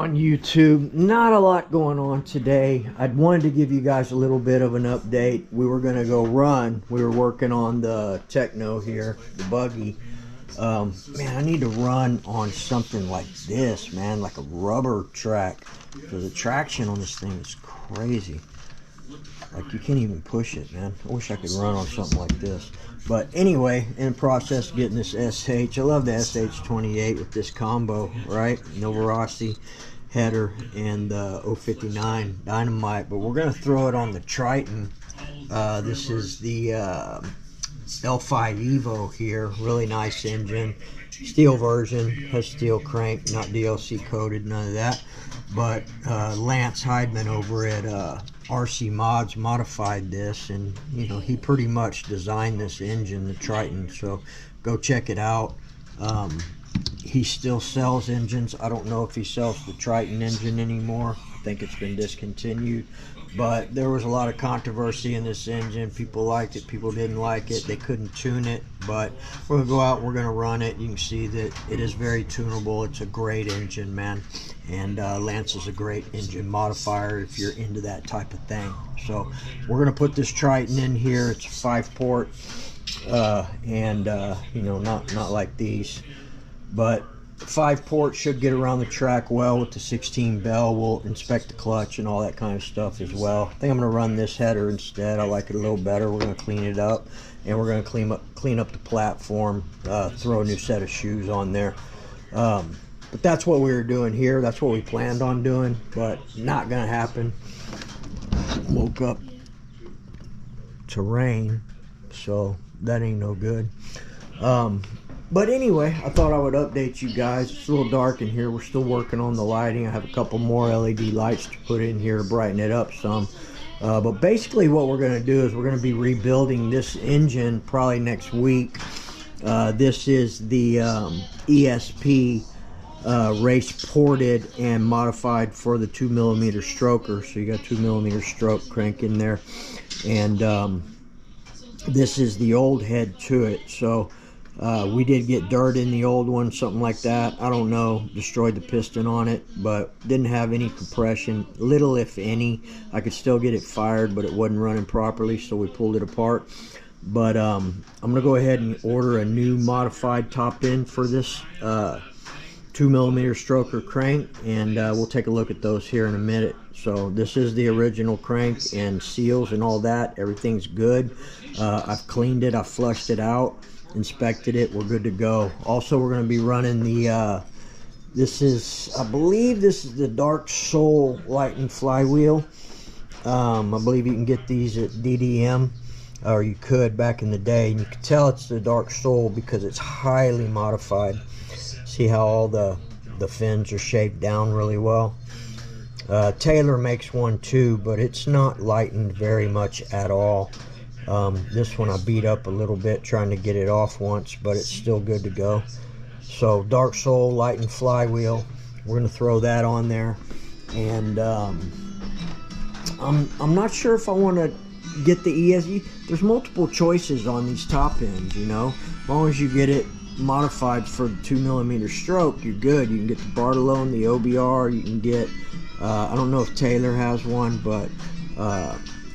on YouTube? Not a lot going on today. I wanted to give you guys a little bit of an update. We were going to go run. We were working on the Techno here, the buggy. Man, I need to run on something like this, man, like a rubber track. Because the traction on this thing is crazy. Like, you can't even push it, man. I wish I could run on something like this. But anyway, in the process of getting this SH, I love the SH28 with this combo, right? Novarossi header and the 059 Dynamite. But we're going to throw it on the Triton. This is the L5 Evo here. Really nice engine. Steel version. Has steel crank, not DLC coated, none of that. But Lance Heidman over at RC Mods modified this, and you know, he pretty much designed this engine, the Triton, so go check it out. He still sells engines. I don't know if he sells the Triton engine anymore. I think it's been discontinued, but there was a lot of controversy in this engine. People liked it, people didn't like it, they couldn't tune it, but we're gonna go out, we're gonna run it. You can see that it is very tunable. It's a great engine, man. And Lance is a great engine modifier if you're into that type of thing. So we're gonna put this Triton in here. It's a 5-port, you know, not like these, but 5-port should get around the track well with the 16 bell. We'll inspect the clutch and all that kind of stuff as well. I think I'm gonna run this header instead. I like it a little better. We're gonna clean it up, and we're gonna clean up the platform, throw a new set of shoes on there. But that's what we were doing here. That's what we planned on doing, but not gonna happen. Woke up to rain, so that ain't no good. But anyway, I thought I would update you guys. It's a little dark in here. We're still working on the lighting. I have a couple more LED lights to put in here to brighten it up some. But basically what we're gonna do is we're gonna be rebuilding this engine probably next week. This is the ESP race ported and modified for the 2mm stroker. So you got 2mm stroke crank in there, and this is the old head to it. So we did get dirt in the old one, something like that. I don't know, destroyed the piston on it, but didn't have any compression, little if any. I could still get it fired, but it wasn't running properly, so we pulled it apart. But I'm gonna go ahead and order a new modified top end for this 2mm stroker crank, and we'll take a look at those here in a minute. So this is the original crank and seals and all that. Everything's good. I've cleaned it, I've flushed it out, inspected it, we're good to go. Also, we're going to be running the this is, I believe this is the Dark Soul light and flywheel. I believe you can get these at DDM, or you could back in the day, and you can tell it's the Dark Soul because it's highly modified. See how all the fins are shaped down really well. Taylor makes one too, but it's not lightened very much at all. This one I beat up a little bit trying to get it off once, but it's still good to go. So Dark Soul light and flywheel, we're going to throw that on there. And I'm not sure if I want to get the ESE. There's multiple choices on these top ends, you know. As long as you get it modified for the 2mm stroke, you're good. You can get the Bartolone, the OBR, you can get I don't know if Taylor has one, but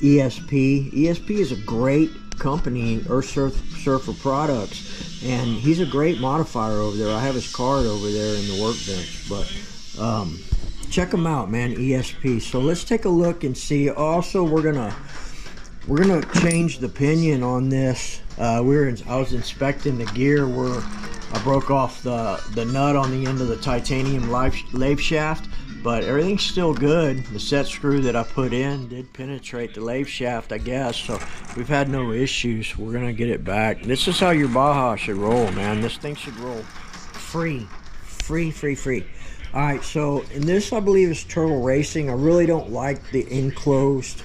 ESP is a great company, Earth Surfer Products, and he's a great modifier over there. I have his card over there in the workbench, but check him out, man. ESP. So let's take a look and see. Also, we're gonna change the pinion on this. I was inspecting the gear where I broke off the nut on the end of the titanium lathe shaft, but everything's still good. The set screw that I put in did penetrate the lathe shaft, I guess, so we've had no issues. We're gonna get it back. This is how your Baja should roll, man. This thing should roll free. All right, so in this, I believe is Turtle Racing. I really don't like the enclosed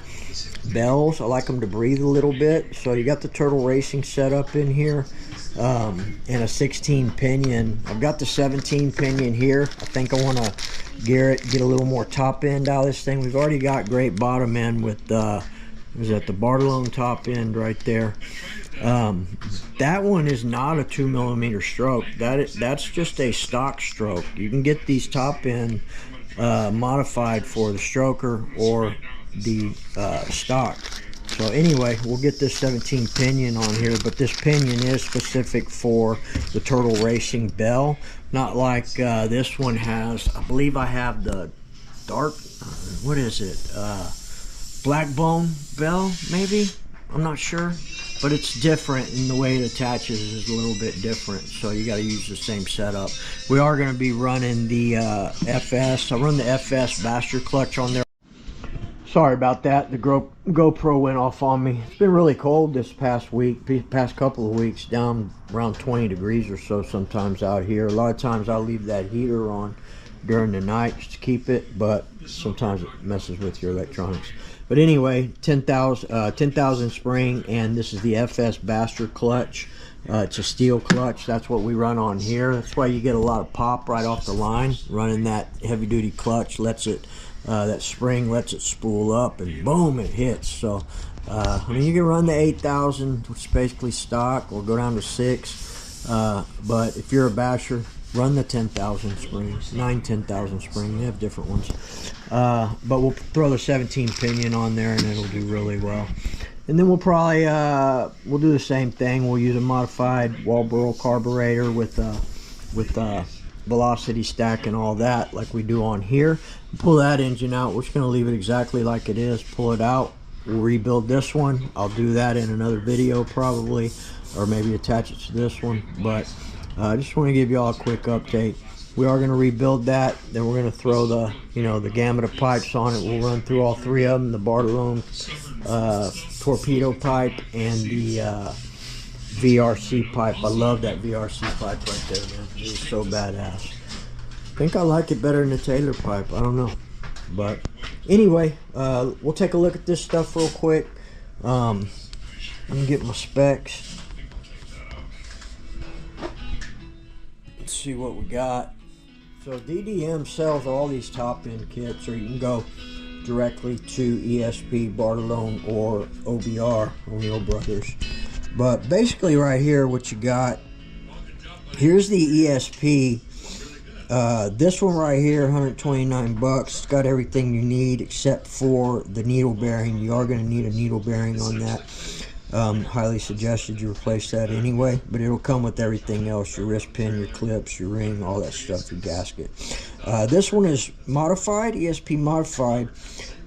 bells. I like them to breathe a little bit. So you got the Turtle Racing setup in here, and a 16 pinion. I've got the 17 pinion here. I think I want to get a little more top end out of this thing. We've already got great bottom end with was at the Bartolone top end right there. That one is not a 2mm stroke. That's just a stock stroke. You can get these top end modified for the stroker or the stock. So anyway, we'll get this 17 pinion on here, but this pinion is specific for the Turtle Racing bell, not like this one has. I believe I have the dark, what is it, black bone bell, maybe? I'm not sure, but it's different, and the way it attaches is a little bit different, so you got to use the same setup. We are going to be running the FS. I run the FS bastard clutch on there. Sorry about that, the GoPro went off on me. It's been really cold this past week, past couple of weeks, down around 20 degrees or so sometimes out here. A lot of times I'll leave that heater on during the night just to keep it, but sometimes it messes with your electronics. But anyway, 10,000 spring, and this is the FS bastard clutch. It's a steel clutch. That's what we run on here. That's why you get a lot of pop right off the line. Running that heavy duty clutch lets it, that spring lets it spool up, and boom, it hits. So I mean, you can run the 8,000, which is basically stock, or go down to 6, but if you're a basher, run the 10,000 springs, 10,000 spring. They have different ones, but we'll throw the 17 pinion on there, and it'll do really well. And then we'll probably we'll do the same thing. We'll use a modified Walboro carburetor with velocity stack and all that, like we do on here. Pull that engine out. We're just going to leave it exactly like it is. Pull it out. We'll rebuild this one. I'll do that in another video probably, or maybe attach it to this one. But I just want to give you all a quick update. We are going to rebuild that. Then we're going to throw the, the gamut of pipes on it. We'll run through all 3 of them: the Bartolone torpedo pipe and the VRC pipe. I love that VRC pipe right there, man. It's so badass. I think I like it better than the Taylor pipe. I don't know, but anyway, we'll take a look at this stuff real quick. Let me get my specs. Let's see what we got. So DDM sells all these top end kits, or you can go directly to ESP, Bartolone, or OBR, O'Neill Brothers. But basically right here, what you got, here's the ESP. This one right here, 129 bucks. It's got everything you need except for the needle bearing. You are going to need a needle bearing on that. Highly suggested you replace that anyway, but it'll come with everything else: your wrist pin, your clips, your ring, all that stuff, your gasket. This one is modified, ESP modified,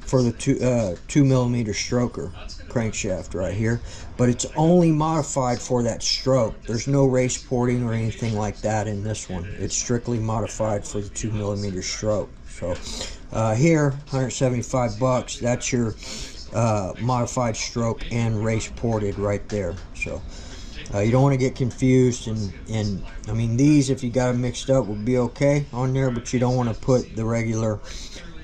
for the 2mm stroker crankshaft right here, but it's only modified for that stroke. There's no race porting or anything like that in this one. It's strictly modified for the 2mm stroke. So here, 175 bucks. That's your modified stroke and race ported right there. So you don't want to get confused, and I mean, these, if you got them mixed up, would be okay on there, but you don't want to put the regular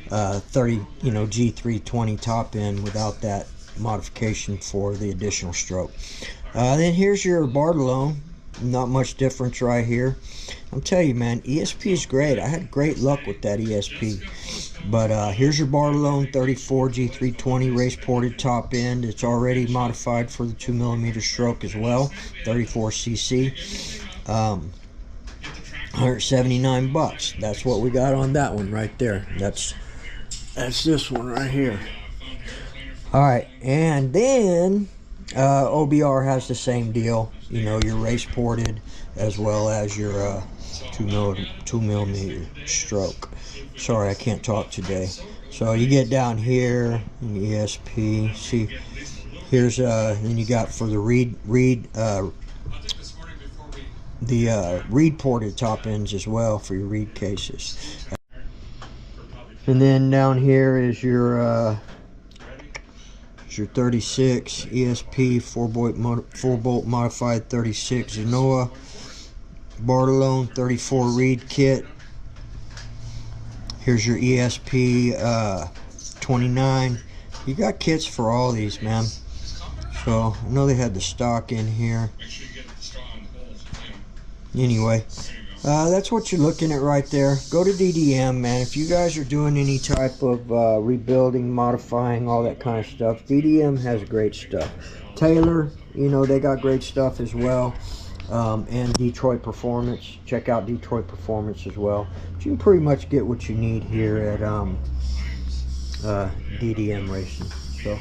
30 G320 top end without that modification for the additional stroke. Then here's your Bartolone. Not much difference right here. I'm telling you, man, ESP is great. I had great luck with that ESP. But here's your Bartolone 34 G320 race ported top end. It's already modified for the 2mm stroke as well, 34cc. 179 bucks. That's what we got on that one right there. That's this one right here. All right, and then OBR has the same deal. Your race ported as well as your 2mm stroke. Sorry, I can't talk today. So you get down here in the ESP. See, here's then you got for the reed ported top ends as well for your reed cases. And then down here is your 36 ESP 4-bolt modified 36 Genoa Bartolone 34 reed kit. Here's your ESP 29. You got kits for all these, man. So I know they had the stock in here. Anyway, that's what you're looking at right there. Go to DDM, man. If you guys are doing any type of rebuilding, modifying, all that kind of stuff, DDM has great stuff. Taylor, they got great stuff as well. and Detroit Performance. Check out Detroit Performance as well. But you can pretty much get what you need here at DDM Racing. So,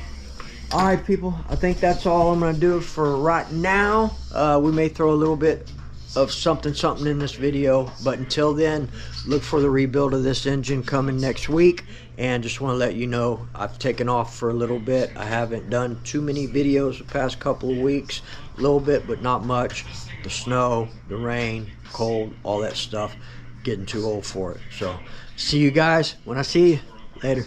all right, people, I think that's all I'm going to do for right now. We may throw a little bit of something in this video, but until then, look for the rebuild of this engine coming next week. And just want to let you know, I've taken off for a little bit. I haven't done too many videos the past couple of weeks. A little bit, but not much. The snow, the rain, cold, all that stuff, getting too old for it. So see you guys when I see you later.